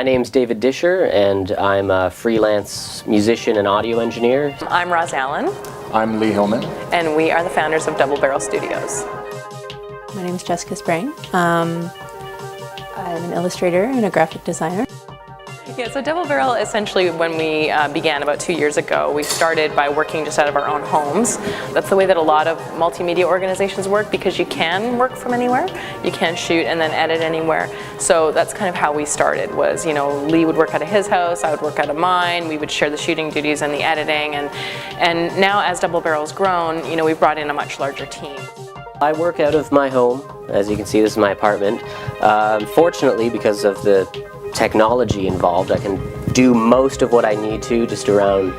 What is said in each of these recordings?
My name's David Disher, and I'm a freelance musician and audio engineer. I'm Roz Allen. I'm Lee Hillman. And we are the founders of Double Barrel Studios. My name is Jessica Sprang. I'm an illustrator and a graphic designer. Yeah, so Double Barrel, essentially, when we began about 2 years ago, we started by working just out of our own homes. That's the way that a lot of multimedia organizations work, because you can work from anywhere. You can shoot and then edit anywhere. So that's kind of how we started, was, you know, Lee would work out of his house, I would work out of mine, we would share the shooting duties and the editing, and now as Double Barrel's grown, you know, we've brought in a much larger team. I work out of my home. As you can see, this is my apartment. Fortunately, because of the technology involved, I can do most of what I need to just around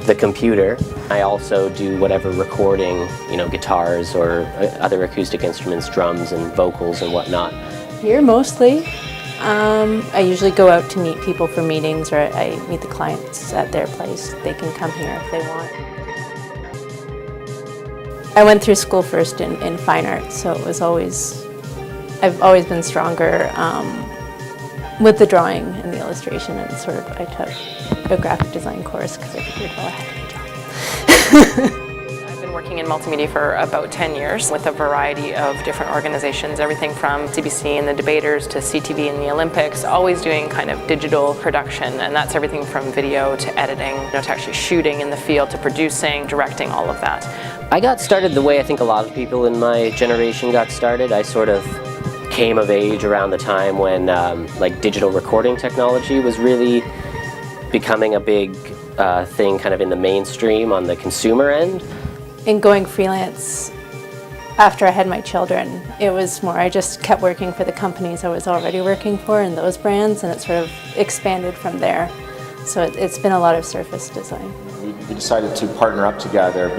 the computer. I also do whatever recording, you know, guitars or other acoustic instruments, drums and vocals and whatnot. Here mostly. I usually go out to meet people for meetings, or I meet the clients at their place. They can come here if they want. I went through school first in fine arts, so it was I've always been stronger with the drawing and the illustration, and sort of I took a graphic design course because I figured, well, I had to get a job. I've been working in multimedia for about 10 years with a variety of different organizations, everything from CBC and the Debaters to CTV and the Olympics, always doing kind of digital production, and that's everything from video to editing, you know, to actually shooting in the field, to producing, directing, all of that. I got started the way I think a lot of people in my generation got started. I sort of came of age around the time when like digital recording technology was really becoming a big thing kind of in the mainstream on the consumer end. In going freelance after I had my children, it was more, I just kept working for the companies I was already working for and those brands, and it sort of expanded from there. So it's been a lot of surface design. We decided to partner up together.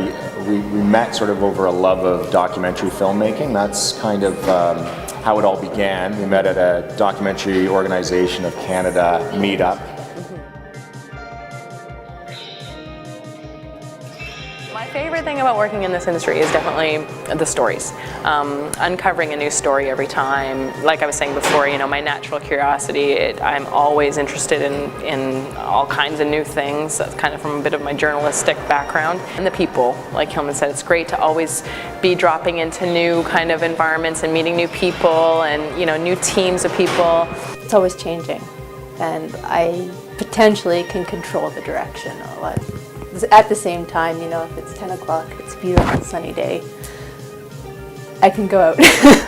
We met sort of over a love of documentary filmmaking. That's kind of how it all began. We met at a Documentary Organization of Canada meetup. My favorite thing about working in this industry is definitely the stories. Uncovering a new story every time. Like I was saying before, you know, my natural curiosity, I'm always interested in all kinds of new things. That's kind of from a bit of my journalistic background. And the people, like Hillman said, it's great to always be dropping into new kind of environments and meeting new people and, you know, new teams of people. It's always changing, and I potentially can control the direction a lot. At the same time, you know, if it's 10 o'clock, it's a beautiful sunny day, I can go out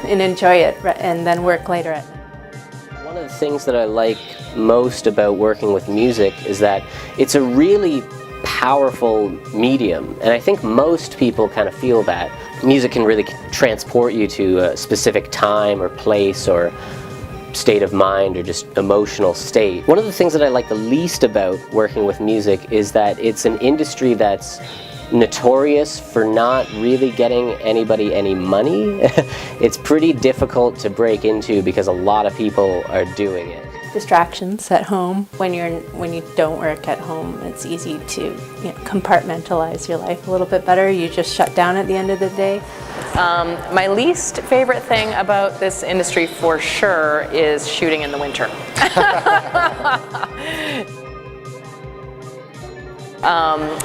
and enjoy it and then work later at night. One of the things that I like most about working with music is that it's a really powerful medium, and I think most people kind of feel that. Music can really transport you to a specific time or place or state of mind or just emotional state. One of the things that I like the least about working with music is that it's an industry that's notorious for not really getting anybody any money. It's pretty difficult to break into because a lot of people are doing it. Distractions at home. When you don't work at home, it's easy to, you know, compartmentalize your life a little bit better. You just shut down at the end of the day. My least favorite thing about this industry, for sure, is shooting in the winter.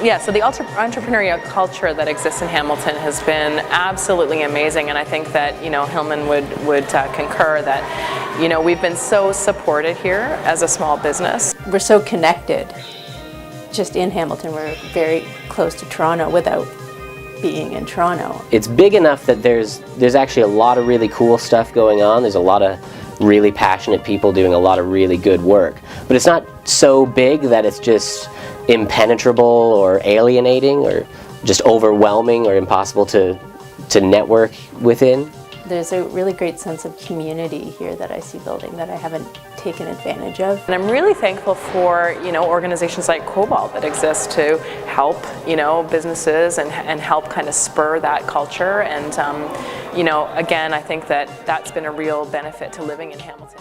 Yeah, so the entrepreneurial culture that exists in Hamilton has been absolutely amazing, and I think that, you know, Hillman would concur that, you know, we've been so supported here as a small business. We're so connected. Just in Hamilton, we're very close to Toronto without being in Toronto. It's big enough that there's actually a lot of really cool stuff going on. There's a lot of really passionate people doing a lot of really good work. But it's not so big that it's just impenetrable or alienating or just overwhelming or impossible to network within. There's a really great sense of community here that I see building that I haven't taken advantage of. And I'm really thankful for, you know, organizations like Cobalt that exist to help, you know, businesses and help kind of spur that culture. And, you know, again, I think that that's been a real benefit to living in Hamilton.